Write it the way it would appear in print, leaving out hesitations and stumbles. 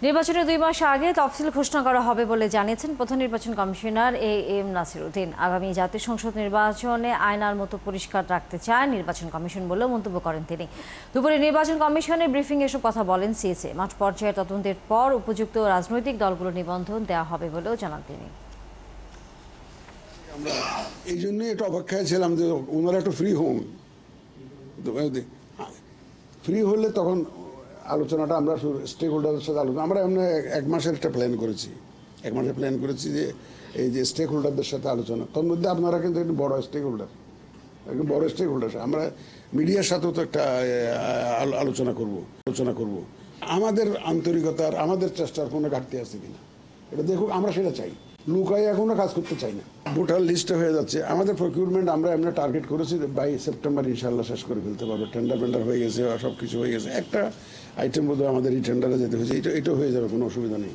নির্বাচনের 2 মাস আগে তফসিল ঘোষণা করা হবে বলে জানিয়েছেন প্রধান নির্বাচন কমিশনার এম নাসির উদ্দিন। আগামী জাতীয় সংসদ নির্বাচনে আয়নার মতো পরিষ্কার রাখতে চায় নির্বাচন কমিশন বলেও মন্তব্য করেন তিনি। দুপুরে নির্বাচন কমিশনের ব্রিফিং এসব কথা বলেন সিএসএ। মাঠ পর্যায়ে তদন্তের পর উপযুক্ত রাজনৈতিক দলগুলোর নিবন্ধন দেওয়া হবে বলেও জানান তিনি। আমরা এই জন্যই একটা অপেক্ষায় ছিলাম যে ওনারা একটু ফ্রি হন, ফ্রি হলে তখন আলোচনাটা আমরা স্টেক হোল্ডারের সাথে আলোচনা আমরা এমনি 1 মাসের একটা প্ল্যান করেছি। 1 মাসের প্ল্যান করেছি যে এই যে স্টেক হোল্ডারদের সাথে আলোচনা, তার মধ্যে আপনারা কিন্তু একটু বড় স্টেক হোল্ডার, একটু বড় স্টেক হোল্ডার। আমরা মিডিয়ার সাথেও তো একটা আলোচনা করব। আমাদের আন্তরিকতার, আমাদের চেষ্টার কোনো ঘাটতি আছে কিনা এটা দেখুক, আমরা সেটা চাই। লুকাই এখনো কাজ করতে চাই না। ভোটার লিস্টে হয়ে যাচ্ছে আমাদের প্রকিউরমেন্ট, আমরা এমনি টার্গেট করেছি বাই সেপ্টেম্বর ইনশাল্লাহ শেষ করে ফেলতে পারবো। টেন্ডার হয়ে গেছে, সব কিছু হয়ে গেছে। একটা আইটেম বোধহয় আমাদের এই টেন্ডারে যেতে হয়েছে, এটা হয়ে যাবে, কোনো অসুবিধা নেই।